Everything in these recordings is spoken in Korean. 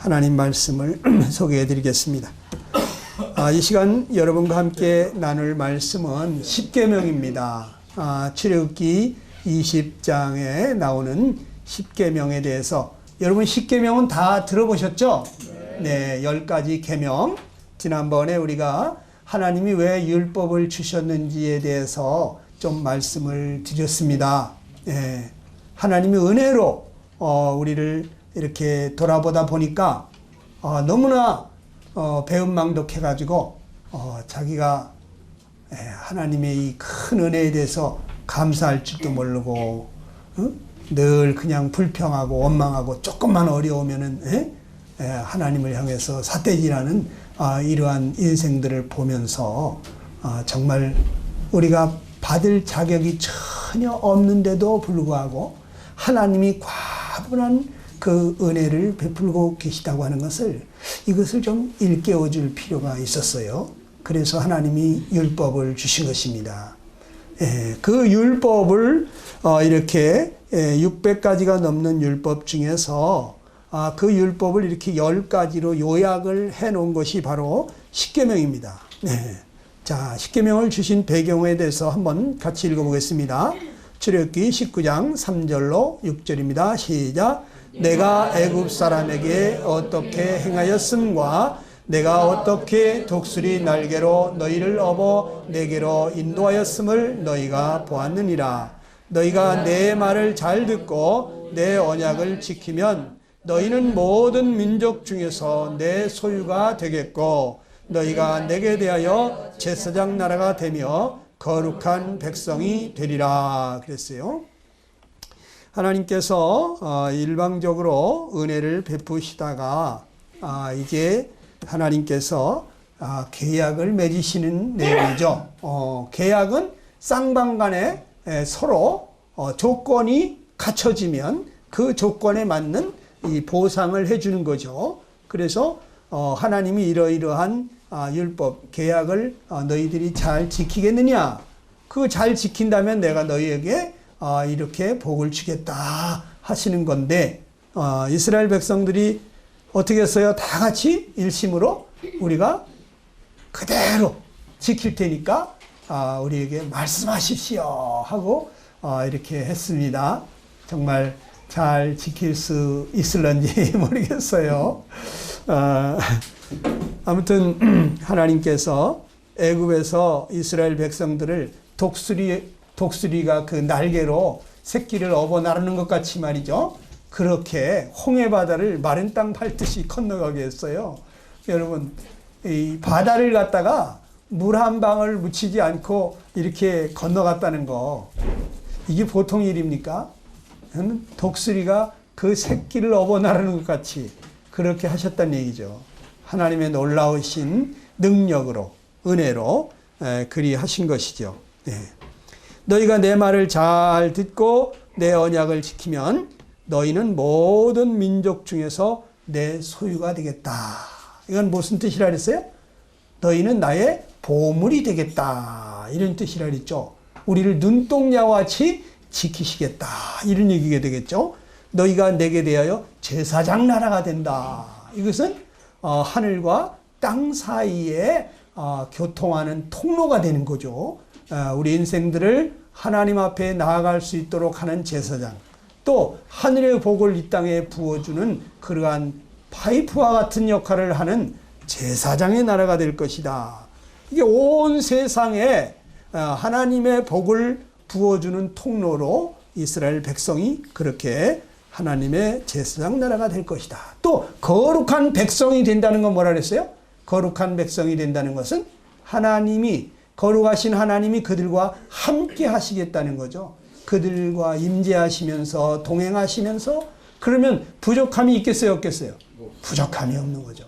하나님 말씀을 소개해 드리겠습니다. 이 시간 여러분과 함께 나눌 말씀은 십계명입니다. 출애굽기 20장에 나오는 십계명에 대해서 여러분 십계명은 다 들어보셨죠? 네, 10가지 계명. 지난번에 우리가 하나님이 왜 율법을 주셨는지에 대해서 좀 말씀을 드렸습니다. 네, 하나님이 은혜로 우리를 이렇게 돌아보다 보니까 너무나 배은망덕해가지고 자기가 하나님의 이 큰 은혜에 대해서 감사할 줄도 모르고 늘 그냥 불평하고 원망하고 조금만 어려우면은 하나님을 향해서 삿대질하는 이러한 인생들을 보면서 정말 우리가 받을 자격이 전혀 없는데도 불구하고 하나님이 과분한 그 은혜를 베풀고 계시다고 하는 이것을 좀 일깨워 줄 필요가 있었어요. 그래서 하나님이 율법을 주신 것입니다. 그 율법을 이렇게 600가지가 넘는 율법 중에서 그 율법을 이렇게 10가지로 요약을 해 놓은 것이 바로 십계명입니다. 자, 십계명을 주신 배경에 대해서 한번 같이 읽어보겠습니다. 출애굽기 19장 3절로 6절입니다. 시작. 내가 애굽 사람에게 어떻게 행하였음과 내가 어떻게 독수리 날개로 너희를 업어 내게로 인도하였음을 너희가 보았느니라. 너희가 내 말을 잘 듣고 내 언약을 지키면 너희는 모든 민족 중에서 내 소유가 되겠고 너희가 내게 대하여 제사장 나라가 되며 거룩한 백성이 되리라 그랬어요. 하나님께서 일방적으로 은혜를 베푸시다가 이제 하나님께서 계약을 맺으시는 내용이죠. 계약은 쌍방간에 서로 조건이 갖춰지면 그 조건에 맞는 이 보상을 해주는 거죠. 그래서 하나님이 이러이러한 율법, 계약을 너희들이 잘 지키겠느냐? 그거 잘 지킨다면 내가 너희에게 이렇게 복을 주겠다 하시는 건데 이스라엘 백성들이 어떻게 했어요? 다 같이 일심으로 우리가 그대로 지킬 테니까 우리에게 말씀하십시오 하고 이렇게 했습니다. 정말 잘 지킬 수 있을런지 모르겠어요. 아무튼 하나님께서 애굽에서 이스라엘 백성들을 독수리가 그 날개로 새끼를 업어 나르는 것 같이 말이죠. 그렇게 홍해 바다를 마른 땅 밟듯이 건너가게 했어요. 여러분, 이 바다를 갖다가 물 한 방울 묻히지 않고 이렇게 건너갔다는 거, 이게 보통 일입니까? 독수리가 그 새끼를 업어 나르는 것 같이 그렇게 하셨다는 얘기죠. 하나님의 놀라우신 능력으로, 은혜로 그리 하신 것이죠. 너희가 내 말을 잘 듣고 내 언약을 지키면 너희는 모든 민족 중에서 내 소유가 되겠다. 이건 무슨 뜻이라 그랬어요? 너희는 나의 보물이 되겠다. 이런 뜻이라 그랬죠. 우리를 눈동자와 같이 지키시겠다. 이런 얘기가 되겠죠. 너희가 내게 대하여 제사장 나라가 된다. 이것은 하늘과 땅 사이에 교통하는 통로가 되는 거죠. 우리 인생들을 하나님 앞에 나아갈 수 있도록 하는 제사장, 또 하늘의 복을 이 땅에 부어주는 그러한 파이프와 같은 역할을 하는 제사장의 나라가 될 것이다. 이게 온 세상에 하나님의 복을 부어주는 통로로 이스라엘 백성이 그렇게 하나님의 제사장 나라가 될 것이다. 또 거룩한 백성이 된다는 건 뭐라 그랬어요? 거룩한 백성이 된다는 것은 거룩하신 하나님이 그들과 함께 하시겠다는 거죠. 그들과 임재하시면서 동행하시면서, 그러면 부족함이 있겠어요, 없겠어요? 부족함이 없는 거죠.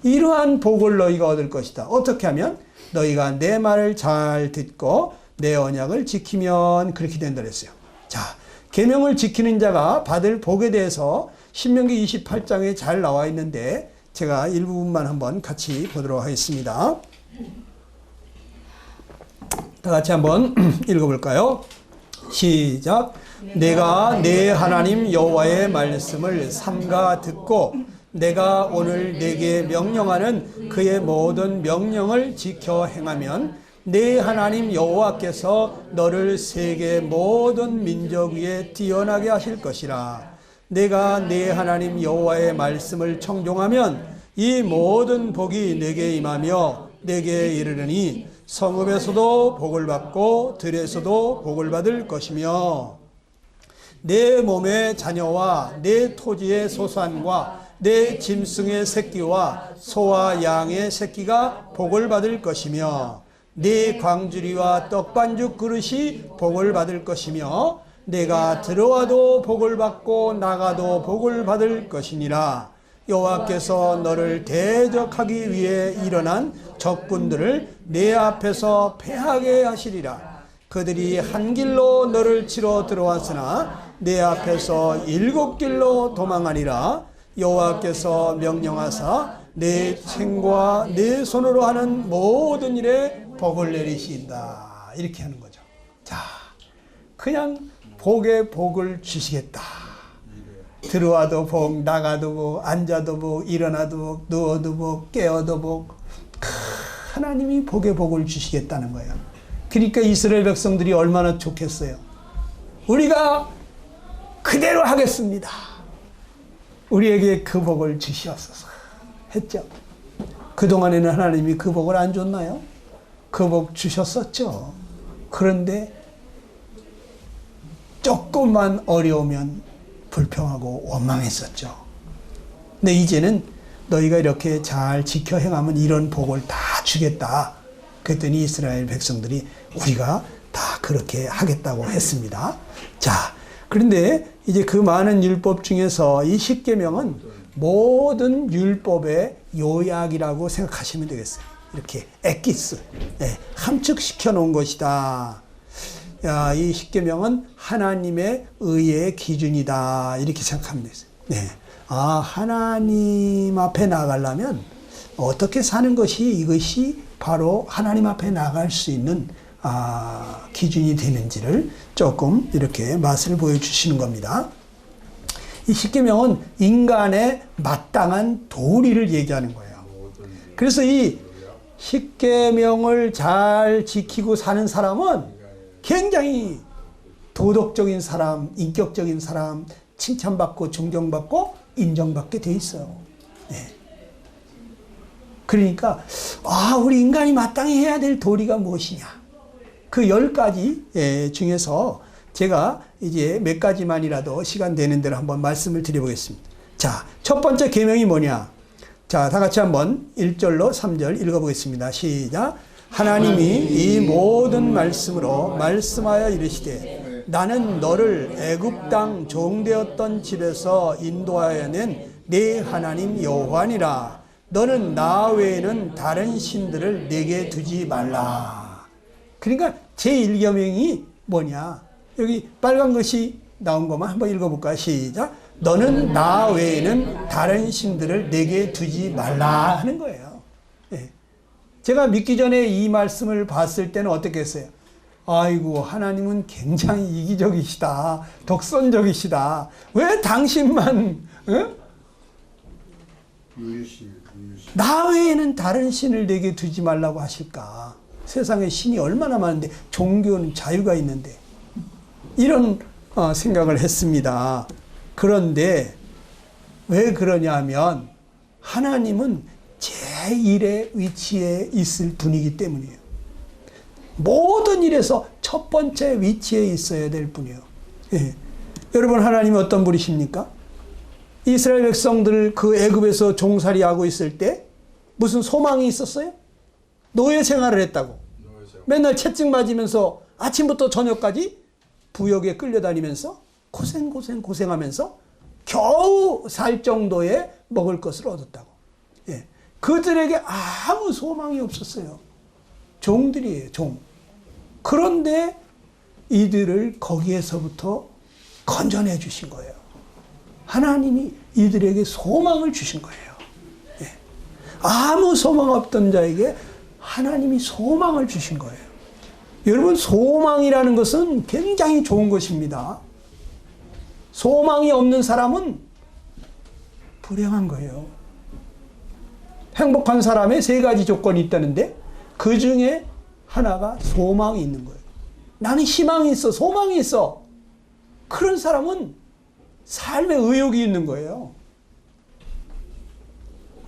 이러한 복을 너희가 얻을 것이다. 어떻게 하면? 너희가 내 말을 잘 듣고 내 언약을 지키면 그렇게 된다 그랬어요. 자, 계명을 지키는 자가 받을 복에 대해서 신명기 28장에 잘 나와 있는데 제가 일부분만 한번 같이 보도록 하겠습니다. 다 같이 한번 읽어볼까요? 시작. 내가 내 하나님 여호와의 말씀을 삼가 듣고 내가 오늘 네게 명령하는 그의 모든 명령을 지켜 행하면 네 하나님 여호와께서 너를 세계 모든 민족 위에 뛰어나게 하실 것이라. 내가 네 하나님 여호와의 말씀을 청종하면 이 모든 복이 내게 임하며 내게 이르르니 성읍에서도 복을 받고 들에서도 복을 받을 것이며 내 몸의 자녀와 내 토지의 소산과 내 짐승의 새끼와 소와 양의 새끼가 복을 받을 것이며 네 광주리와 떡반죽 그릇이 복을 받을 것이며 내가 들어와도 복을 받고 나가도 복을 받을 것이니라. 여호와께서 너를 대적하기 위해 일어난 적군들을 내 앞에서 패하게 하시리라. 그들이 한 길로 너를 치러 들어왔으나 내 앞에서 7길로 도망하니라. 여호와께서 명령하사 내 챙과 내 손으로 하는 모든 일에 복을 내리신다. 이렇게 하는 거죠. 자, 그냥 복에 복을 주시겠다. 들어와도 복, 나가도 복, 앉아도 복, 일어나도 복, 누워도 복, 깨어도 복. 하나님이 복에 복을 주시겠다는 거예요. 그러니까 이스라엘 백성들이 얼마나 좋겠어요. 우리가 그대로 하겠습니다. 우리에게 그 복을 주시옵소서 했죠. 그동안에는 하나님이 그 복을 안 줬나요? 그 복 주셨었죠. 그런데 조금만 어려우면 불평하고 원망했었죠. 근데 이제는 너희가 이렇게 잘 지켜 행하면 이런 복을 다 주겠다. 그랬더니 이스라엘 백성들이 우리가 다 그렇게 하겠다고 했습니다. 자, 그런데 이제 그 많은 율법 중에서 이 십계명은 모든 율법의 요약이라고 생각하시면 되겠어요. 이렇게 엑기스, 함축시켜 놓은 것이다. 야, 이 십계명은 하나님의 의의 기준이다. 이렇게 생각하면 되겠어요. 네. 아, 하나님 앞에 나가려면 어떻게 사는 것이 이것이 바로 하나님 앞에 나갈 수 있는 기준이 되는지를 조금 이렇게 맛을 보여주시는 겁니다. 이 십계명은 인간의 마땅한 도리를 얘기하는 거예요. 그래서 이 십계명을 잘 지키고 사는 사람은 굉장히 도덕적인 사람, 인격적인 사람, 칭찬받고 존경받고 인정받게 돼 있어요. 네. 그러니까 우리 인간이 마땅히 해야 될 도리가 무엇이냐? 그 10가지 중에서 제가 이제 몇 가지만이라도 시간 되는 대로 한번 말씀을 드려보겠습니다. 자, 첫 번째 계명이 뭐냐? 자, 다 같이 한번 1절로 3절 읽어보겠습니다. 시작. 하나님이 이 모든 말씀으로 말씀하여 이르시되 나는 너를 애굽 땅 종되었던 집에서 인도하여 낸 네 하나님 여호와니라. 너는 나 외에는 다른 신들을 내게 두지 말라. 그러니까 제1계명이 뭐냐? 여기 빨간 글씨 나온 것만 한번 읽어볼까요? 시작. 너는 나 외에는 다른 신들을 내게 두지 말라 하는 거예요. 네. 제가 믿기 전에 이 말씀을 봤을 때는 어떻게 했어요? 아이고, 하나님은 굉장히 이기적이시다. 독선적이시다. 왜 당신만 나 외에는 다른 신을 내게 두지 말라고 하실까? 세상에 신이 얼마나 많은데, 종교는 자유가 있는데, 이런 생각을 했습니다. 그런데 왜 그러냐면 하나님은 제1의 위치에 있을 분이기 때문이에요. 모든 일에서 첫 번째 위치에 있어야 될 분이에요. 예. 여러분, 하나님이 어떤 분이십니까? 이스라엘 백성들 그 애굽에서 종살이하고 있을 때 무슨 소망이 있었어요? 노예 생활을 했다고. 맨날 채찍 맞으면서 아침부터 저녁까지 부역에 끌려다니면서 고생하면서 겨우 살 정도의 먹을 것을 얻었다고. 예. 그들에게 아무 소망이 없었어요. 종들이에요, 종. 그런데 이들을 거기에서부터 건져내 주신 거예요. 하나님이 이들에게 소망을 주신 거예요. 예. 아무 소망 없던 자에게 하나님이 소망을 주신 거예요. 여러분, 소망이라는 것은 굉장히 좋은 것입니다. 소망이 없는 사람은 불행한 거예요. 행복한 사람의 세 가지 조건이 있다는데 그 중에 하나가 소망이 있는 거예요. 나는 희망이 있어, 소망이 있어. 그런 사람은 삶의 의욕이 있는 거예요.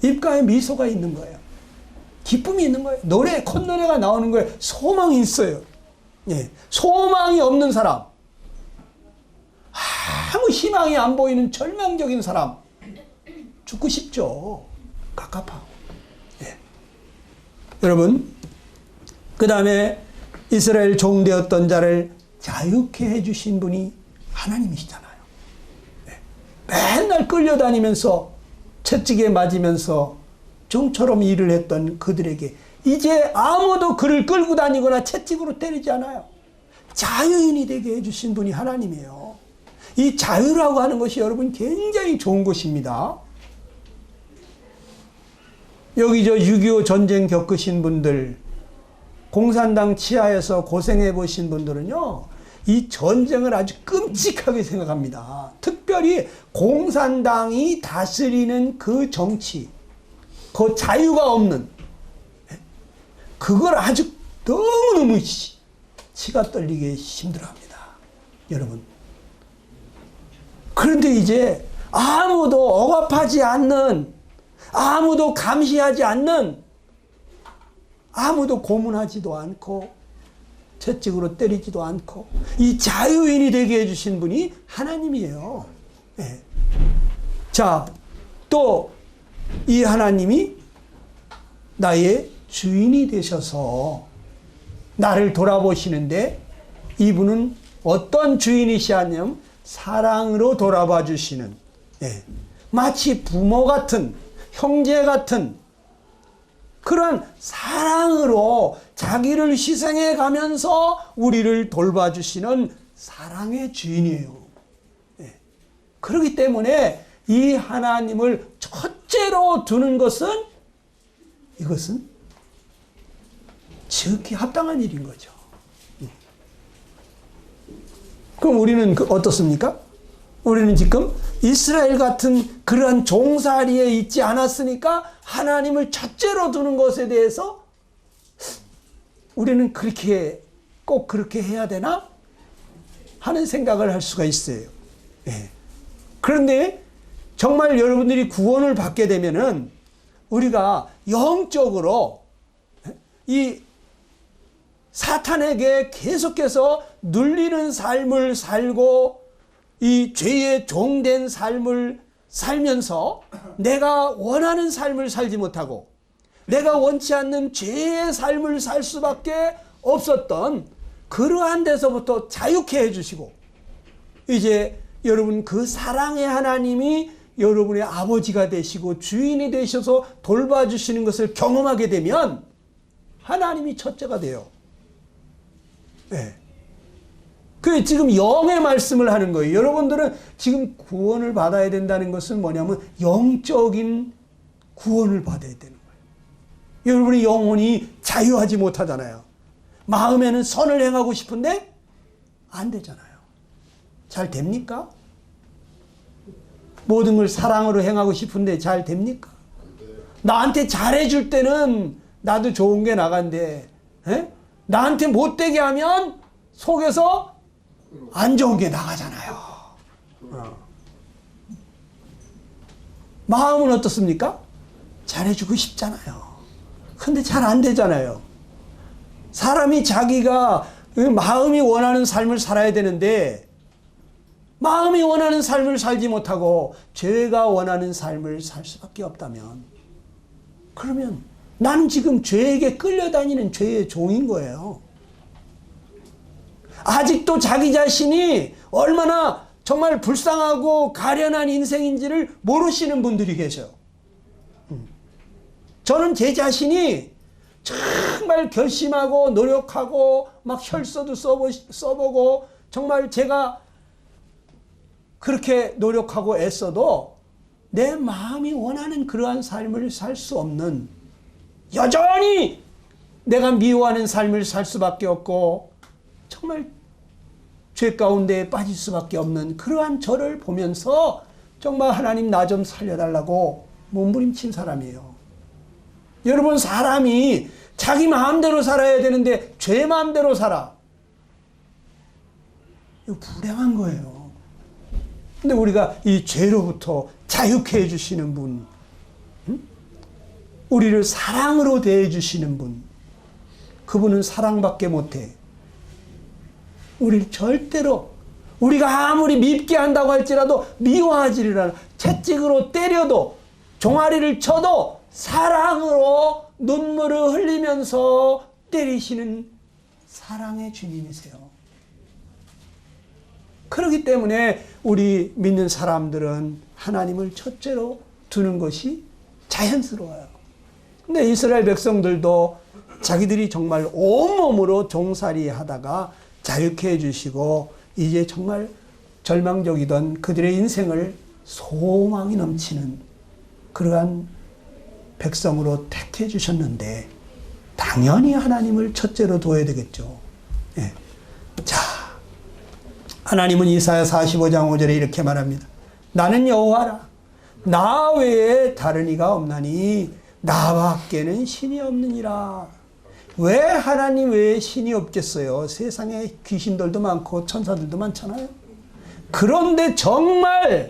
입가에 미소가 있는 거예요. 기쁨이 있는 거예요. 노래, 콧노래가 나오는 거예요. 소망이 있어요. 예. 소망이 없는 사람, 아무 희망이 안 보이는 절망적인 사람, 죽고 싶죠. 갑갑하고. 예. 여러분, 그 다음에 이스라엘 종되었던 자를 자유케 해주신 분이 하나님이시잖아요. 예. 맨날 끌려다니면서 채찍에 맞으면서 종처럼 일을 했던 그들에게 이제 아무도 그를 끌고 다니거나 채찍으로 때리지 않아요. 자유인이 되게 해주신 분이 하나님이에요. 이 자유라고 하는 것이 여러분 굉장히 좋은 것입니다. 여기 6.25 전쟁 겪으신 분들, 공산당 치하에서 고생해 보신 분들은요, 이 전쟁을 아주 끔찍하게 생각합니다. 특별히 공산당이 다스리는 그 정치, 그 자유가 없는, 그걸 아주 너무너무 치가 떨리게 힘들어합니다. 여러분. 그런데 이제 아무도 억압하지 않는, 아무도 감시하지 않는, 아무도 고문하지도 않고 채찍으로 때리지도 않고 이 자유인이 되게 해주신 분이 하나님이에요. 네. 자, 또 이 하나님이 나의 주인이 되셔서 나를 돌아보시는데 이분은 어떤 주인이시냐면 사랑으로 돌아봐 주시는, 예, 마치 부모 같은, 형제 같은 그런 사랑으로 자기를 희생해 가면서 우리를 돌봐주시는 사랑의 주인이에요. 예. 그렇기 때문에 이 하나님을 첫째로 두는 것은, 이것은 지극히 합당한 일인 거죠. 그럼 우리는 어떻습니까? 우리는 지금 이스라엘 같은 그러한 종살이에 있지 않았으니까 하나님을 첫째로 두는 것에 대해서 우리는 꼭 그렇게 해야 되나? 하는 생각을 할 수가 있어요. 예. 그런데 정말 여러분들이 구원을 받게 되면은 우리가 영적으로 이 사탄에게 계속해서 눌리는 삶을 살고 이 죄의 종된 삶을 살면서 내가 원하는 삶을 살지 못하고 내가 원치 않는 죄의 삶을 살 수밖에 없었던 그러한 데서부터 자유케 해주시고 이제 여러분 그 사랑의 하나님이 여러분의 아버지가 되시고 주인이 되셔서 돌봐주시는 것을 경험하게 되면 하나님이 첫째가 돼요. 네. 그 지금 영의 말씀을 하는 거예요. 여러분들은 지금 구원을 받아야 된다는 것은 뭐냐면 영적인 구원을 받아야 되는 거예요. 여러분의 영혼이 자유하지 못하잖아요. 마음에는 선을 행하고 싶은데 안 되잖아요. 잘 됩니까? 모든 걸 사랑으로 행하고 싶은데 잘 됩니까? 나한테 잘해줄 때는 나도 좋은 게 나간대. 에? 나한테 못되게 하면 속에서 안 좋은 게 나가잖아요. 마음은 어떻습니까? 잘해주고 싶잖아요. 근데 잘 안 되잖아요. 사람이 자기가 마음이 원하는 삶을 살아야 되는데 마음이 원하는 삶을 살지 못하고 죄가 원하는 삶을 살 수밖에 없다면 그러면 나는 지금 죄에게 끌려다니는 죄의 종인 거예요. 아직도 자기 자신이 얼마나 정말 불쌍하고 가련한 인생인지를 모르시는 분들이 계셔요. 저는 제 자신이 정말 결심하고 노력하고 막 혈서도 써보고 정말 제가 그렇게 노력하고 애써도 내 마음이 원하는 그러한 삶을 살 수 없는 여전히 내가 미워하는 삶을 살 수밖에 없고 정말 죄 가운데 빠질 수밖에 없는 그러한 저를 보면서 정말 하나님 나 좀 살려달라고 몸부림친 사람이에요. 여러분, 사람이 자기 마음대로 살아야 되는데 죄 마음대로 살아. 이거 불행한 거예요. 근데 우리가 이 죄로부터 자유케 해주시는 분, 우리를 사랑으로 대해주시는 분, 그분은 사랑밖에 못해. 우리를 절대로, 우리가 아무리 밉게 한다고 할지라도 미워하지를 않아. 채찍으로 때려도, 종아리를 쳐도 사랑으로 눈물을 흘리면서 때리시는 사랑의 주님이세요. 그렇기 때문에 우리 믿는 사람들은 하나님을 첫째로 두는 것이 자연스러워요. 근데 이스라엘 백성들도 자기들이 정말 온몸으로 종살이 하다가 자유케 해주시고 이제 정말 절망적이던 그들의 인생을 소망이 넘치는 그러한 백성으로 택해 주셨는데 당연히 하나님을 첫째로 둬야 되겠죠. 예. 자, 하나님은 이사야 45장 5절에 이렇게 말합니다. 나는 여호와라. 나 외에 다른 이가 없나니 나밖에는 신이 없느니라. 왜 하나님 외에 신이 없겠어요? 세상에 귀신들도 많고 천사들도 많잖아요. 그런데 정말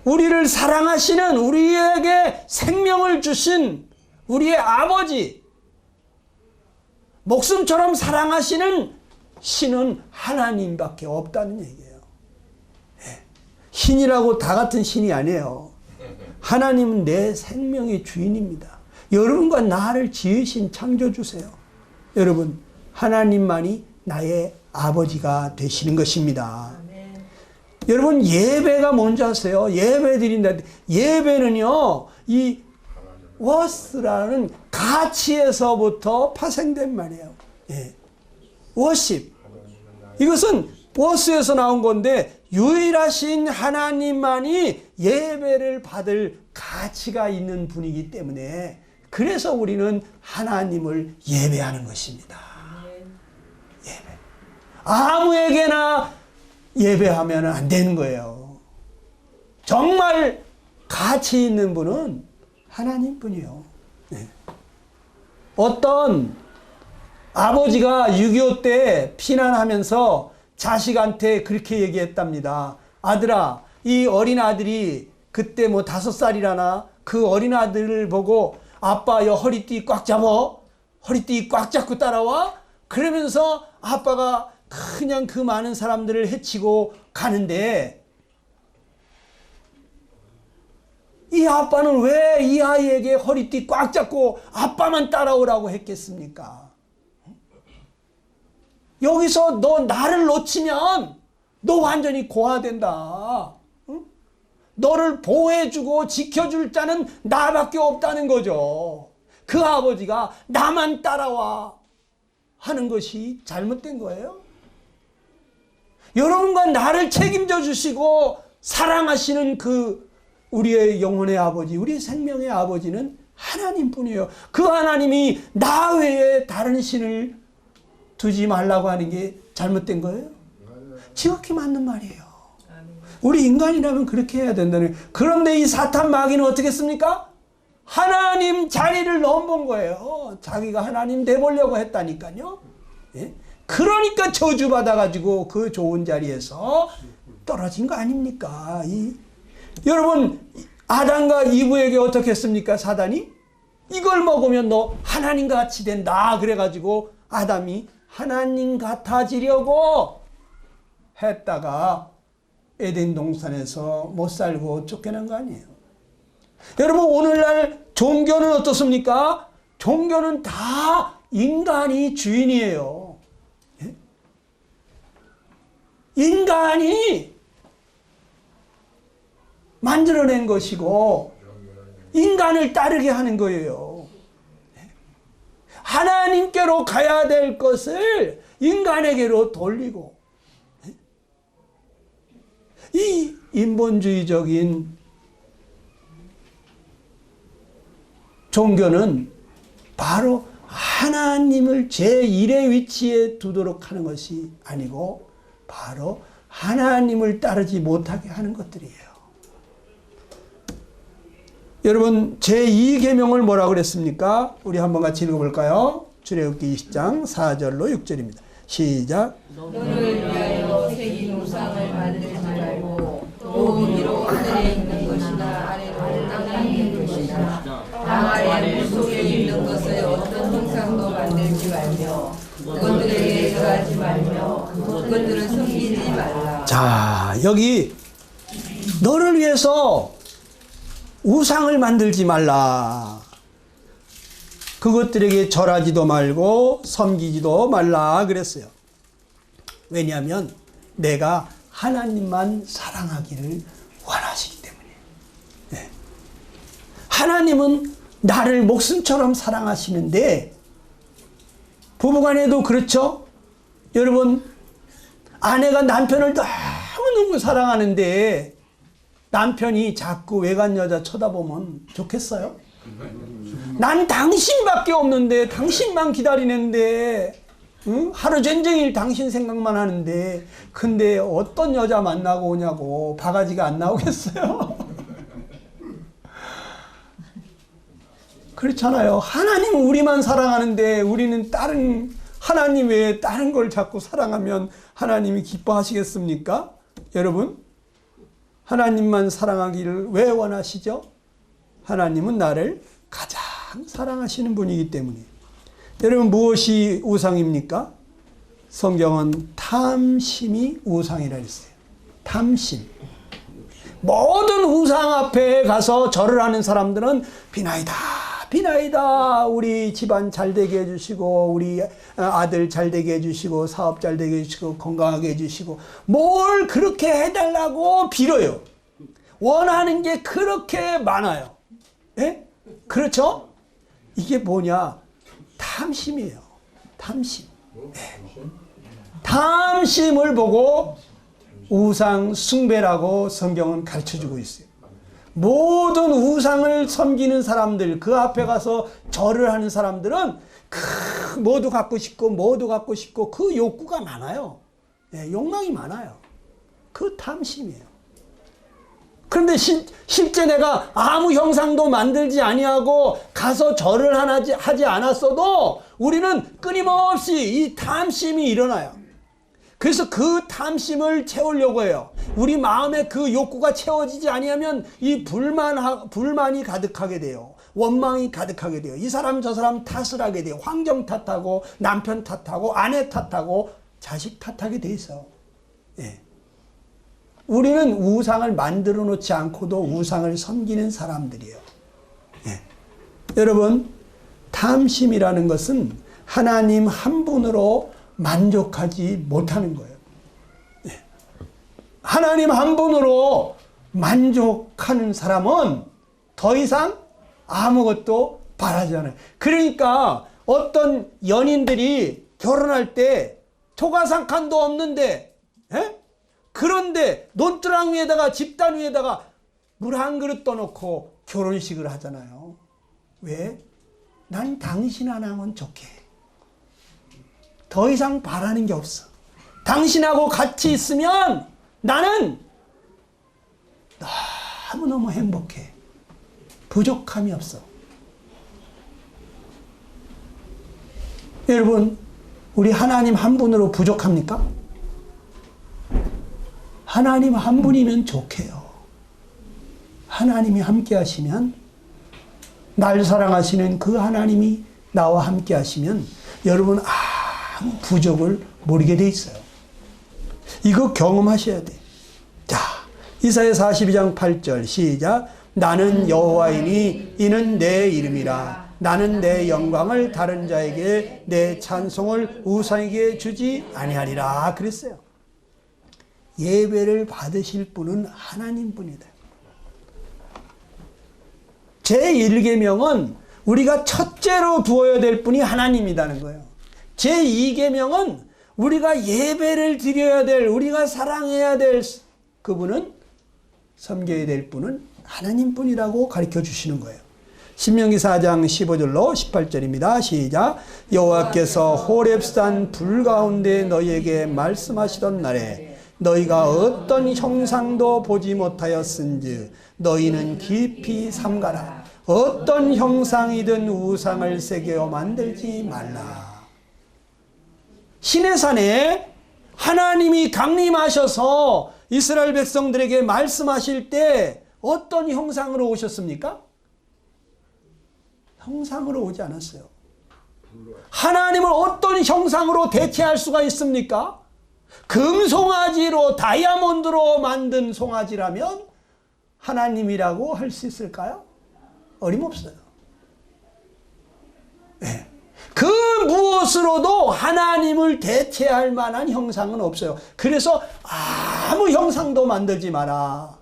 우리를 사랑하시는, 우리에게 생명을 주신 우리의 아버지, 목숨처럼 사랑하시는 신은 하나님밖에 없다는 얘기예요. 신이라고 다 같은 신이 아니에요. 하나님은 내 생명의 주인입니다. 여러분과 나를 지으신 창조주세요. 여러분, 하나님만이 나의 아버지가 되시는 것입니다. 아멘. 여러분, 예배가 뭔지 아세요? 예배 드린다. 예배는요, 이 워스라는 가치에서부터 파생된 말이에요. 예. 워십. 이것은 워스에서 나온 건데, 유일하신 하나님만이 예배를 받을 가치가 있는 분이기 때문에 그래서 우리는 하나님을 예배하는 것입니다. 예배. 아무에게나 예배하면 안 되는 거예요. 정말 가치 있는 분은 하나님뿐이에요. 네. 어떤 아버지가 6.25 때 피난하면서 자식한테 그렇게 얘기했답니다. 아들아, 이 어린아들이 그때 뭐 5살이라나 그 어린아들을 보고 아빠 여 허리띠 꽉 잡어. 허리띠 꽉 잡고 따라와. 그러면서 아빠가 그냥 그 많은 사람들을 해치고 가는데 이 아빠는 왜 이 아이에게 허리띠 꽉 잡고 아빠만 따라오라고 했겠습니까? 여기서 너 나를 놓치면 너 완전히 고아된다. 너를 보호해주고 지켜줄 자는 나밖에 없다는 거죠. 그 아버지가 나만 따라와 하는 것이 잘못된 거예요. 여러분과 나를 책임져 주시고 사랑하시는 그 우리의 영혼의 아버지, 우리 생명의 아버지는 하나님뿐이에요. 그 하나님이 나 외에 다른 신을 두지 말라고 하는 게 잘못된 거예요? 지극히 맞는 말이에요. 우리 인간이라면 그렇게 해야 된다는. 그런데 이 사탄 마귀는 어떻게 했습니까? 하나님 자리를 넘본 거예요. 자기가 하나님 돼보려고 했다니까요. 예? 그러니까 저주받아가지고 그 좋은 자리에서 떨어진 거 아닙니까? 여러분, 아담과 이브에게 어떻게 했습니까? 사단이? 이걸 먹으면 너 하나님 같이 된다. 그래가지고 아담이 하나님 같아지려고 했다가 에덴 동산에서 못 살고 쫓겨난 거 아니에요. 여러분, 오늘날 종교는 어떻습니까? 종교는 다 인간이 주인이에요. 예? 인간이 만들어낸 것이고 인간을 따르게 하는 거예요. 하나님께로 가야 될 것을 인간에게로 돌리고, 이 인본주의적인 종교는 바로 하나님을 제1의 위치에 두도록 하는 것이 아니고 바로 하나님을 따르지 못하게 하는 것들이에요. 여러분 제2계명을 뭐라 그랬습니까? 우리 한번 같이 읽어볼까요? 출애굽기 20장 4절로 6절입니다. 시작. 너를 위하여 새긴 우상을 만들지 말고 또 위로 하늘에 있는 것이나 아래로 땅에 있는 것이나 땅 아래 물 속에 있는 것을 어떤 형상도 만들지 말며 그것들에게 절하지 말며 그것들을 섬기지 말라. 자, 여기 너를 위해서 우상을 만들지 말라. 그것들에게 절하지도 말고 섬기지도 말라 그랬어요. 왜냐하면 내가 하나님만 사랑하기를 원하시기 때문이에요. 네. 하나님은 나를 목숨처럼 사랑하시는데, 부부간에도 그렇죠? 여러분, 아내가 남편을 너무너무 사랑하는데 남편이 자꾸 외간 여자 쳐다보면 좋겠어요? 난 당신밖에 없는데, 당신만 기다리는데, 응? 하루 종일 당신 생각만 하는데, 근데 어떤 여자 만나고 오냐고 바가지가 안 나오겠어요? 그렇잖아요. 하나님은 우리만 사랑하는데 우리는 다른 하나님 외에 다른 걸 자꾸 사랑하면 하나님이 기뻐하시겠습니까? 여러분, 하나님만 사랑하기를 왜 원하시죠? 하나님은 나를 가장 사랑하시는 분이기 때문이에요. 여러분, 무엇이 우상입니까? 성경은 탐심이 우상이라 했어요. 탐심. 모든 우상 앞에 가서 절을 하는 사람들은 비나이다, 비나이다. 우리 집안 잘 되게 해주시고, 우리 아들 잘 되게 해주시고, 사업 잘 되게 해주시고, 건강하게 해주시고, 뭘 그렇게 해달라고 빌어요. 원하는 게 그렇게 많아요. 예? 그렇죠? 이게 뭐냐? 탐심이에요. 탐심. 네. 탐심을 보고 우상 숭배라고 성경은 가르쳐주고 있어요. 모든 우상을 섬기는 사람들, 그 앞에 가서 절을 하는 사람들은 뭐도 갖고 싶고 뭐도 갖고 싶고 그 욕구가 많아요. 네, 욕망이 많아요. 그 탐심이에요. 그런데 실제 내가 아무 형상도 만들지 아니하고 가서 절을 하지 않았어도 우리는 끊임없이 이 탐심이 일어나요. 그래서 그 탐심을 채우려고 해요. 우리 마음에 그 욕구가 채워지지 아니하면 이 불만이 가득하게 돼요. 원망이 가득하게 돼요. 이 사람 저 사람 탓을 하게 돼요. 환경 탓하고 남편 탓하고 아내 탓하고 자식 탓하게 돼 있어요. 예. 우리는 우상을 만들어 놓지 않고도 우상을 섬기는 사람들이에요. 예. 여러분, 탐심이라는 것은 하나님 한 분으로 만족하지 못하는 거예요. 예. 하나님 한 분으로 만족하는 사람은 더 이상 아무것도 바라지 않아요. 그러니까 어떤 연인들이 결혼할 때 조가상칸도 없는데, 예? 그런데 논두랑 위에다가 집단 위에다가 물 한 그릇 떠놓고 결혼식을 하잖아요. 왜? 난 당신 하나면 좋게. 더 이상 바라는 게 없어. 당신하고 같이 있으면 나는 너무너무 행복해. 부족함이 없어. 여러분, 우리 하나님 한 분으로 부족합니까? 하나님 한 분이면 좋게요. 하나님이 함께 하시면, 날 사랑하시는 그 하나님이 나와 함께 하시면 여러분 아무 부족을 모르게 돼 있어요. 이거 경험하셔야 돼. 자, 이사야 42장 8절 시작. 나는 여호와이니 이는 내 이름이라. 나는 내 영광을 다른 자에게, 내 찬송을 우상에게 주지 아니하리라 그랬어요. 예배를 받으실 분은 하나님 분이다. 제1계명은 우리가 첫째로 두어야 될 분이 하나님이라는 거예요. 제2계명은 우리가 예배를 드려야 될, 우리가 사랑해야 될 그분은, 섬겨야 될 분은 하나님 분이라고 가르쳐 주시는 거예요. 신명기 4장 15절로 18절입니다. 시작. 여호와께서 호렙산 불 가운데 너희에게 말씀하시던 날에 너희가 어떤 형상도 보지 못하였은즉 너희는 깊이 삼가라. 어떤 형상이든 우상을 새겨 만들지 말라. 시내산에 하나님이 강림하셔서 이스라엘 백성들에게 말씀하실 때 어떤 형상으로 오셨습니까? 형상으로 오지 않았어요. 하나님을 어떤 형상으로 대체할 수가 있습니까? 금송아지로 다이아몬드로 만든 송아지라면 하나님이라고 할 수 있을까요? 어림없어요. 네. 그 무엇으로도 하나님을 대체할 만한 형상은 없어요. 그래서 아무 형상도 만들지 마라.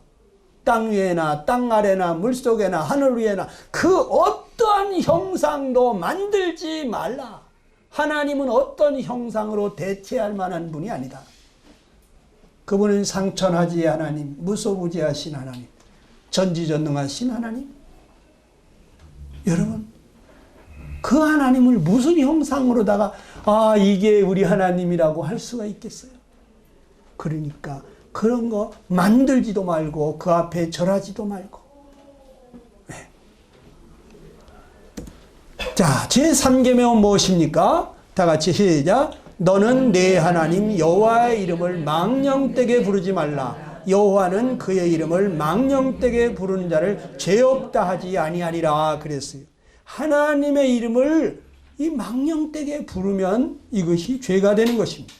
땅 위에나 땅 아래나 물속에나 하늘 위에나 그 어떠한 형상도 만들지 말라. 하나님은 어떤 형상으로 대체할 만한 분이 아니다. 그분은 상천하지 하나님, 무소부지하신 하나님, 전지전능하신 하나님. 여러분, 그 하나님을 무슨 형상으로다가 이게 우리 하나님이라고 할 수가 있겠어요? 그러니까 그런 거 만들지도 말고 그 앞에 절하지도 말고. 네. 자, 제3계명은 무엇입니까? 다 같이 시작. 너는 내 하나님 여호와의 이름을 망령되게 부르지 말라. 여호와는 그의 이름을 망령되게 부르는 자를 죄 없다 하지 아니하리라 그랬어요. 하나님의 이름을 이 망령되게 부르면 이것이 죄가 되는 것입니다.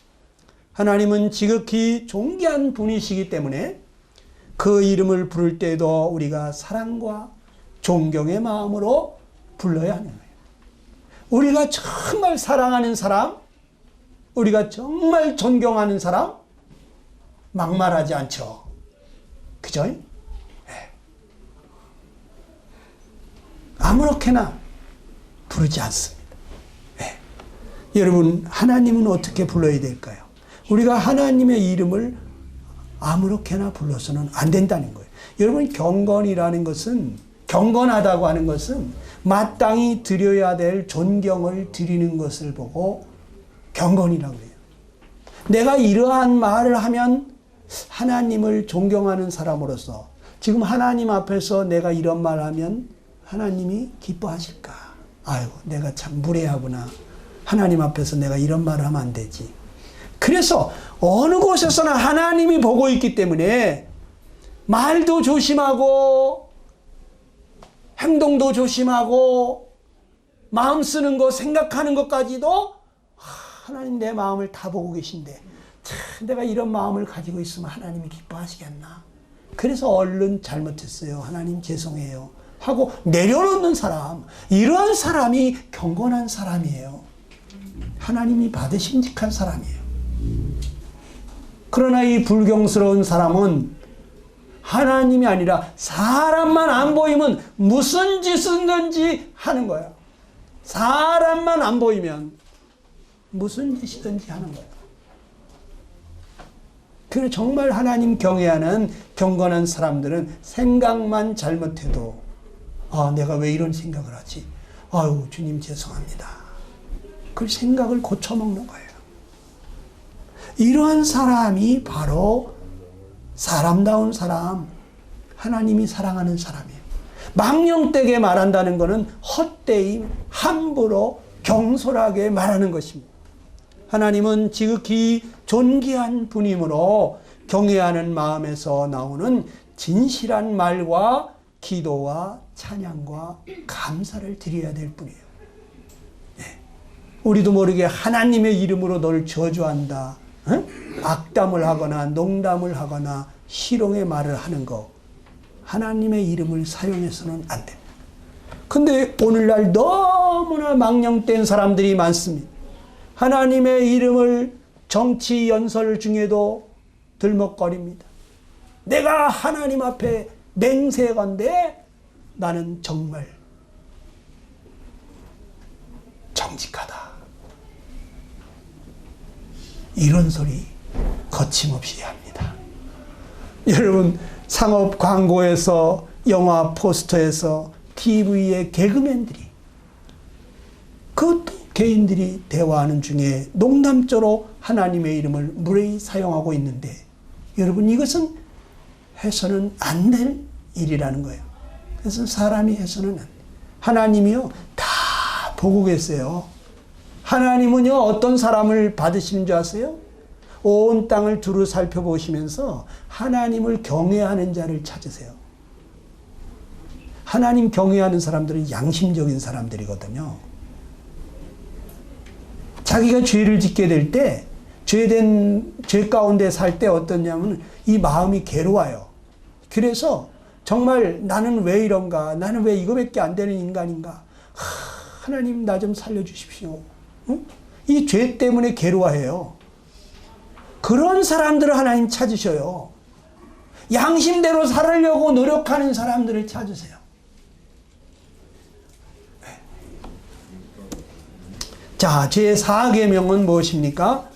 하나님은 지극히 존귀한 분이시기 때문에 그 이름을 부를 때도 우리가 사랑과 존경의 마음으로 불러야 하는 거예요. 우리가 정말 사랑하는 사람, 우리가 정말 존경하는 사람, 막말하지 않죠. 그죠? 네. 아무렇게나 부르지 않습니다. 네. 여러분, 하나님은 어떻게 불러야 될까요? 우리가 하나님의 이름을 아무렇게나 불러서는 안 된다는 거예요. 여러분, 경건이라는 것은, 경건하다고 하는 것은 마땅히 드려야 될 존경을 드리는 것을 보고 경건이라고 해요. 내가 이러한 말을 하면 하나님을 존경하는 사람으로서 지금 하나님 앞에서 내가 이런 말을 하면 하나님이 기뻐하실까? 아이고, 내가 참 무례하구나. 하나님 앞에서 내가 이런 말을 하면 안 되지. 그래서 어느 곳에서나 하나님이 보고 있기 때문에 말도 조심하고 행동도 조심하고 마음 쓰는 것, 생각하는 것까지도 하나님 내 마음을 다 보고 계신데 참 내가 이런 마음을 가지고 있으면 하나님이 기뻐하시겠나. 그래서 얼른 잘못했어요. 하나님 죄송해요 하고 내려놓는 사람, 이러한 사람이 경건한 사람이에요. 하나님이 받으심직한 사람이에요. 그러나 이 불경스러운 사람은 하나님이 아니라 사람만 안 보이면 무슨 짓이든지 하는 거예요. 사람만 안 보이면 무슨 짓이든지 하는 거예요. 그래서 정말 하나님 경외하는 경건한 사람들은 생각만 잘못해도 내가 왜 이런 생각을 하지? 아유, 주님 죄송합니다. 그 생각을 고쳐먹는 거예요. 이러한 사람이 바로 사람다운 사람, 하나님이 사랑하는 사람이에요. 망령되게 말한다는 것은 헛되이 함부로 경솔하게 말하는 것입니다. 하나님은 지극히 존귀한 분이므로 경외하는 마음에서 나오는 진실한 말과 기도와 찬양과 감사를 드려야 될 뿐이에요. 네. 우리도 모르게 하나님의 이름으로 너를 저주한다, 악담을 하거나 농담을 하거나 희롱의 말을 하는 거, 하나님의 이름을 사용해서는 안 됩니다. 근데 오늘날 너무나 망령된 사람들이 많습니다. 하나님의 이름을 정치 연설 중에도 들먹거립니다. 내가 하나님 앞에 맹세건대 나는 정말 정직하다. 이런 소리 거침없이 합니다. 여러분, 상업 광고에서, 영화 포스터에서, TV의 개그맨들이, 그 개인들이 대화하는 중에 농담조로 하나님의 이름을 무례히 사용하고 있는데 여러분, 이것은 해서는 안 될 일이라는 거예요. 그래서 사람이 해서는 안 돼요. 하나님이요, 다 보고 계세요. 하나님은요, 어떤 사람을 받으시는 줄 아세요? 온 땅을 두루 살펴보시면서 하나님을 경외하는 자를 찾으세요. 하나님 경외하는 사람들은 양심적인 사람들이거든요. 자기가 죄를 짓게 될 때, 죄 가운데 살 때 어떠냐면 이 마음이 괴로워요. 그래서 정말 나는 왜 이런가? 나는 왜 이거밖에 안 되는 인간인가? 하나님 나 좀 살려주십시오. 응? 이 죄 때문에 괴로워해요. 그런 사람들을 하나님 찾으셔요. 양심대로 살으려고 노력하는 사람들을 찾으세요. 자, 제4계명은 무엇입니까?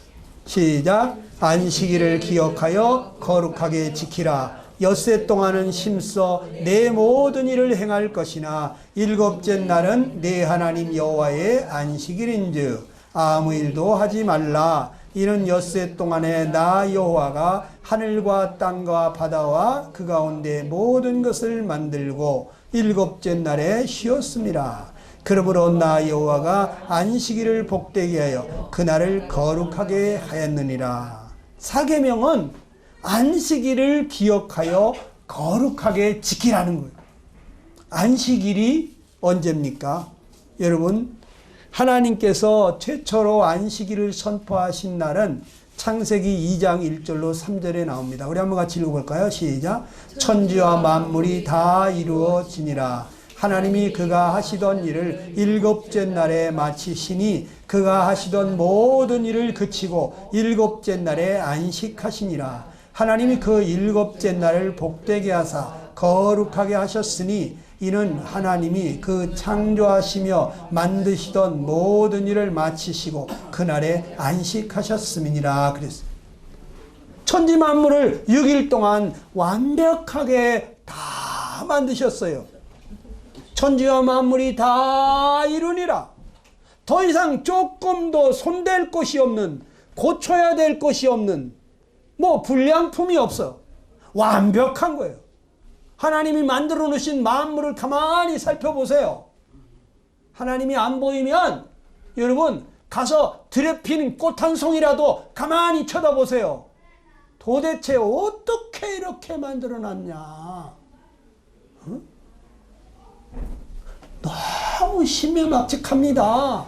시작. 안식일을 기억하여 거룩하게 지키라. 엿새 동안은 힘써 내 모든 일을 행할 것이나 일곱째 날은 내 하나님 여호와의 안식일인즉 아무 일도 하지 말라. 이는 엿새 동안에 나 여호와가 하늘과 땅과 바다와 그 가운데 모든 것을 만들고 일곱째 날에 쉬었습니다. 그러므로 나 여호와가 안식일을 복되게 하여 그날을 거룩하게 하였느니라. 사계명은 안식일을 기억하여 거룩하게 지키라는 거예요. 안식일이 언제입니까? 여러분, 하나님께서 최초로 안식일을 선포하신 날은 창세기 2장 1절로 3절에 나옵니다. 우리 한번 같이 읽어볼까요? 시작. 천지와 만물이 다 이루어지니라. 하나님이 그가 하시던 일을 일곱째 날에 마치시니 그가 하시던 모든 일을 그치고 일곱째 날에 안식하시니라. 하나님이 그 일곱째 날을 복되게 하사 거룩하게 하셨으니 이는 하나님이 그 창조하시며 만드시던 모든 일을 마치시고 그날에 안식하셨음이니라. 그랬어요. 천지 만물을 6일 동안 완벽하게 다 만드셨어요. 천지와 만물이 다 이루니라. 더 이상 조금도 손댈 것이 없는, 고쳐야 될 것이 없는, 불량품이 없어. 완벽한 거예요. 하나님이 만들어 놓으신 만물을 가만히 살펴보세요. 하나님이 안 보이면 여러분 가서 드레핀 꽃 한 송이라도 가만히 쳐다보세요. 도대체 어떻게 이렇게 만들어 놨냐? 응? 너무 신명막측합니다.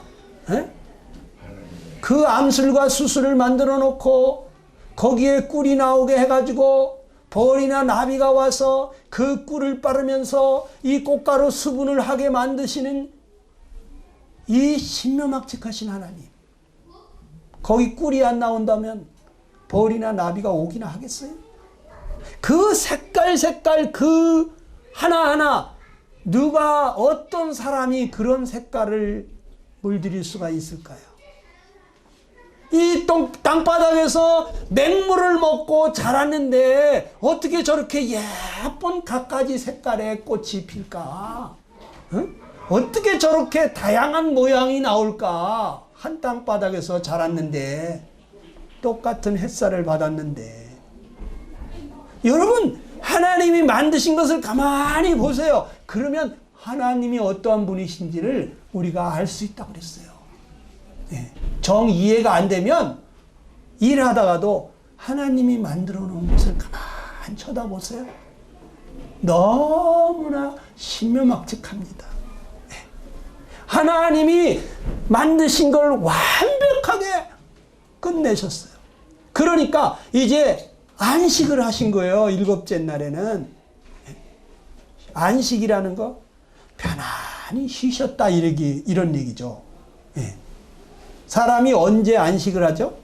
그 암술과 수술을 만들어 놓고 거기에 꿀이 나오게 해가지고 벌이나 나비가 와서 그 꿀을 빨으면서 이 꽃가루 수분을 하게 만드시는 이 신명막측하신 하나님. 거기 꿀이 안 나온다면 벌이나 나비가 오기나 하겠어요? 그 색깔 그 하나하나 누가 어떤 사람이 그런 색깔을 물들일 수가 있을까요? 이 땅바닥에서 맹물을 먹고 자랐는데 어떻게 저렇게 예쁜 갖가지 색깔의 꽃이 필까? 응? 어떻게 저렇게 다양한 모양이 나올까? 한 땅바닥에서 자랐는데 똑같은 햇살을 받았는데 여러분 하나님이 만드신 것을 가만히 보세요. 그러면 하나님이 어떠한 분이신지를 우리가 알 수 있다고 그랬어요. 정 이해가 안 되면 일하다가도 하나님이 만들어 놓은 것을 가만히 쳐다보세요. 너무나 신명막측합니다. 하나님이 만드신 걸 완벽하게 끝내셨어요. 그러니까 이제 안식을 하신 거예요. 일곱째 날에는. 안식이라는 거 편안히 쉬셨다 이런 얘기죠. 사람이 언제 안식을 하죠?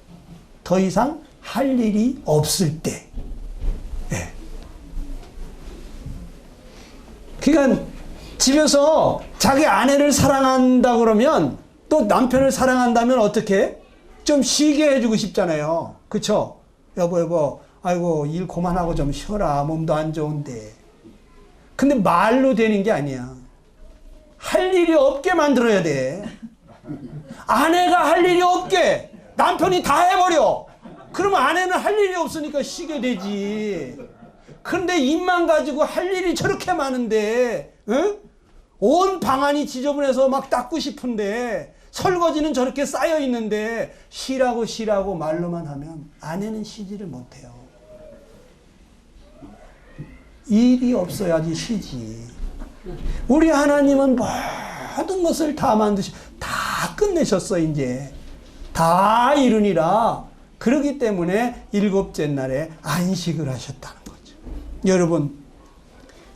더 이상 할 일이 없을 때. 그러니까 집에서 자기 아내를 사랑한다 그러면 또 남편을 사랑한다면 어떻게? 좀 쉬게 해주고 싶잖아요. 그쵸? 여보 아이고 일 그만하고 좀 쉬어라. 몸도 안 좋은데. 근데 말로 되는 게 아니야. 할 일이 없게 만들어야 돼. 아내가 할 일이 없게 남편이 다 해버려. 그러면 아내는 할 일이 없으니까 쉬게 되지. 그런데 입만 가지고 할 일이 저렇게 많은데, 응? 온 방안이 지저분해서 막 닦고 싶은데, 설거지는 저렇게 쌓여 있는데, 쉬라고 말로만 하면 아내는 쉬지를 못해요. 일이 없어야지 쉬지. 우리 하나님은 모든 것을 다 다 끝내셨어, 이제. 다 이루니라. 그러기 때문에 일곱째 날에 안식을 하셨다는 거죠. 여러분,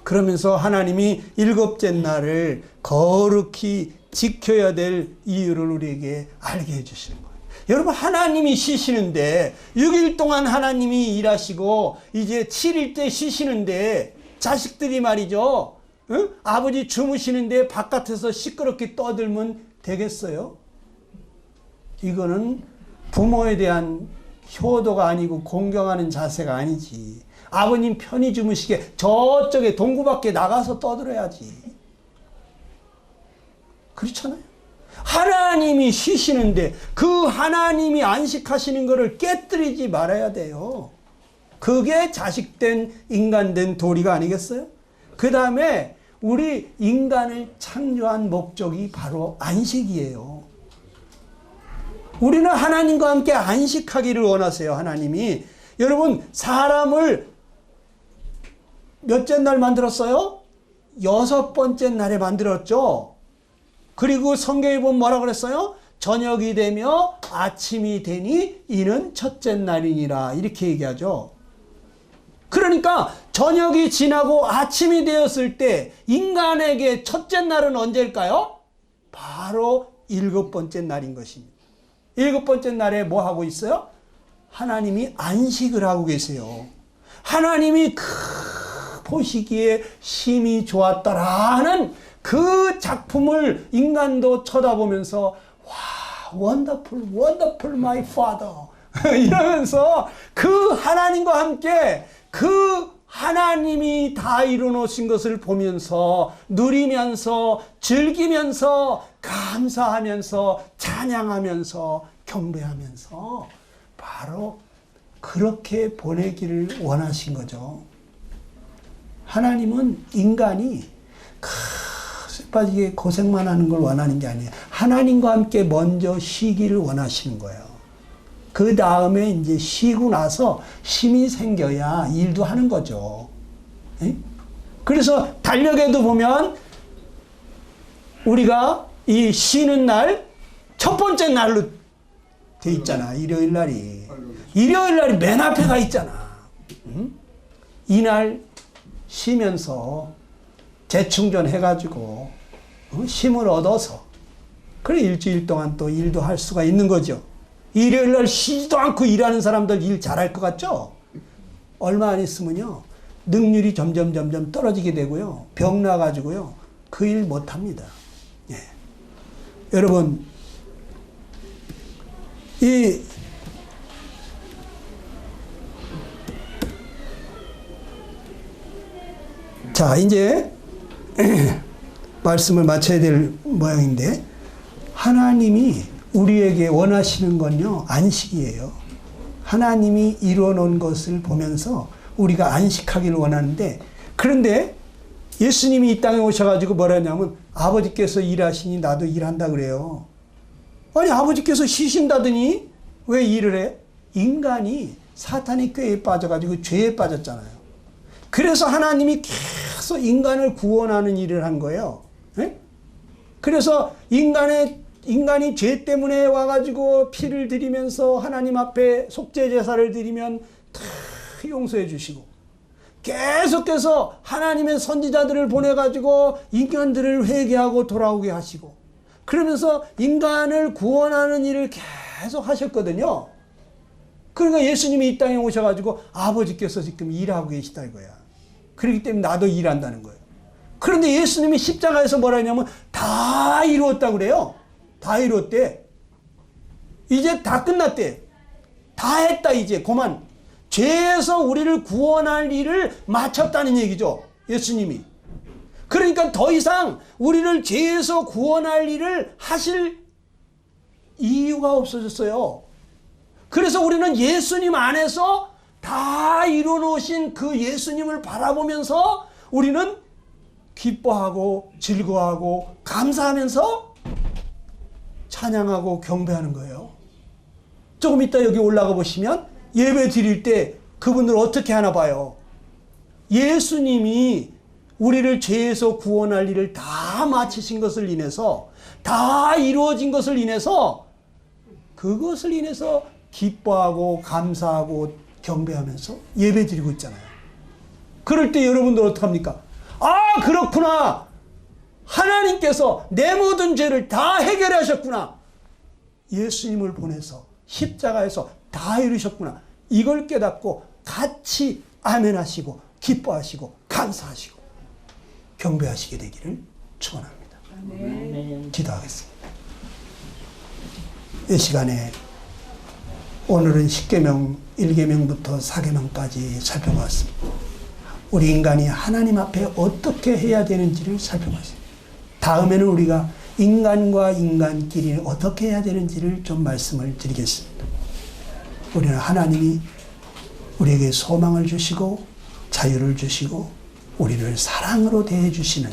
그러면서 하나님이 일곱째 날을 거룩히 지켜야 될 이유를 우리에게 알게 해주시는 거예요. 여러분, 하나님이 쉬시는데 6일 동안 하나님이 일하시고 이제 7일째 쉬시는데 자식들이 말이죠, 응? 아버지 주무시는데 바깥에서 시끄럽게 떠들면 되겠어요? 이거는 부모에 대한 효도가 아니고 공경하는 자세가 아니지. 아버님 편히 주무시게 저쪽에 동구 밖에 나가서 떠들어야지. 그렇잖아요. 하나님이 쉬시는데 그 하나님이 안식하시는 것을 깨뜨리지 말아야 돼요. 그게 자식된 인간된 도리가 아니겠어요? 그 다음에 우리 인간을 창조한 목적이 바로 안식이에요. 우리는 하나님과 함께 안식하기를 원하세요. 하나님이. 여러분, 사람을 몇째 날 만들었어요? 6번째 날에 만들었죠. 그리고 성경에 보면 뭐라 그랬어요? 저녁이 되며 아침이 되니 이는 첫째 날이니라, 이렇게 얘기하죠. 그러니까 저녁이 지나고 아침이 되었을 때 인간에게 첫째 날은 언제일까요? 바로 7번째 날인 것입니다. 7번째 날에 뭐 하고 있어요? 하나님이 안식을 하고 계세요. 하나님이 보시기에 심히 좋았더라 하는 그 작품을 인간도 쳐다보면서 와, wonderful, wonderful my father 이러면서 그 하나님과 함께 그 하나님이 다 이루어놓으신 것을 보면서 누리면서 즐기면서 감사하면서 찬양하면서 경배하면서 바로 그렇게 보내기를 원하신 거죠. 하나님은 인간이 빠지게 고생만 하는 걸 원하는 게 아니에요. 하나님과 함께 먼저 쉬기를 원하시는 거예요. 그 다음에 이제 쉬고 나서 힘이 생겨야 일도 하는 거죠. 에? 그래서 달력에도 보면 우리가 이 쉬는 날 첫 번째 날로 돼 있잖아. 일요일 날이. 일요일 날이 맨 앞에 가 있잖아. 응? 이날 쉬면서 재충전해가지고 힘을 얻어서 그래 일주일 동안 또 일도 할 수가 있는 거죠. 일요일 날 쉬지도 않고 일하는 사람들 일 잘할 것 같죠? 얼마 안 있으면요 능률이 점점 떨어지게 되고요, 병 나가지고요 그 일 못합니다. 예. 여러분, 자 이제 말씀을 마쳐야 될 모양인데, 하나님이 우리에게 원하시는 건요 안식이에요. 하나님이 이루어 놓은 것을 보면서 우리가 안식하기를 원하는데, 그런데 예수님이 이 땅에 오셔가지고 뭐라 하냐면 아버지께서 일하시니 나도 일한다 그래요. 아니 아버지께서 쉬신다더니 왜 일을 해? 인간이 사탄의 꾀에 빠져가지고 죄에 빠졌잖아요. 그래서 하나님이 계속 인간을 구원하는 일을 한 거예요. 에? 그래서 인간이 죄 때문에 와가지고 피를 드리면서 하나님 앞에 속죄 제사를 드리면 다 용서해 주시고, 계속해서 하나님의 선지자들을 보내가지고 인간들을 회개하고 돌아오게 하시고, 그러면서 인간을 구원하는 일을 계속 하셨거든요. 그러니까 예수님이 이 땅에 오셔가지고 아버지께서 지금 일하고 계시다 이거야. 그렇기 때문에 나도 일한다는 거예요. 그런데 예수님이 십자가에서 뭐라 했냐면 다 이루었다고 그래요. 다 이루었대. 이제 다 끝났대. 다 했다 이제 그만. 죄에서 우리를 구원할 일을 마쳤다는 얘기죠. 예수님이. 그러니까 더 이상 우리를 죄에서 구원할 일을 하실 이유가 없어졌어요. 그래서 우리는 예수님 안에서 다 이루어놓으신 그 예수님을 바라보면서 우리는 기뻐하고 즐거워하고 감사하면서 찬양하고 경배하는 거예요. 조금 이따 여기 올라가 보시면 예배 드릴 때 그분들 어떻게 하나 봐요. 예수님이 우리를 죄에서 구원할 일을 다 마치신 것을 인해서, 다 이루어진 것을 인해서, 그것을 인해서 기뻐하고 감사하고 경배하면서 예배 드리고 있잖아요. 그럴 때 여러분들 어떡합니까? 아, 그렇구나. 하나님께서 내 모든 죄를 다 해결하셨구나. 예수님을 보내서 십자가에서 다 이루셨구나. 이걸 깨닫고 같이 아멘 하시고 기뻐하시고 감사하시고 경배하시게 되기를 축원합니다. 기도하겠습니다. 이 시간에 오늘은 10계명 1계명부터 4계명까지 살펴봤습니다. 우리 인간이 하나님 앞에 어떻게 해야 되는지를 살펴봤습니다. 다음에는 우리가 인간과 인간끼리 어떻게 해야 되는지를 좀 말씀을 드리겠습니다. 우리는 하나님이 우리에게 소망을 주시고 자유를 주시고 우리를 사랑으로 대해주시는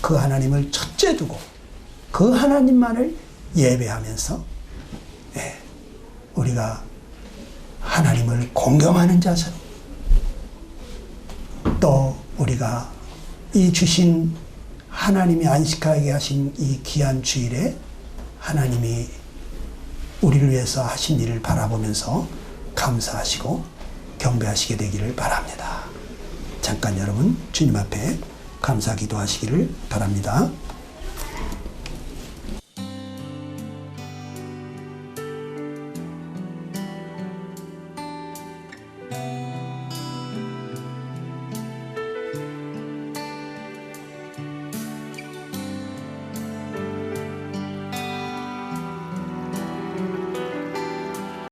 그 하나님을 첫째 두고 그 하나님만을 예배하면서 우리가 하나님을 공경하는 자세로, 또 우리가 이 주신 하나님이 안식하게 하신 이 귀한 주일에 하나님이 우리를 위해서 하신 일을 바라보면서 감사하시고 경배하시게 되기를 바랍니다. 잠깐 여러분 주님 앞에 감사 기도하시기를 바랍니다.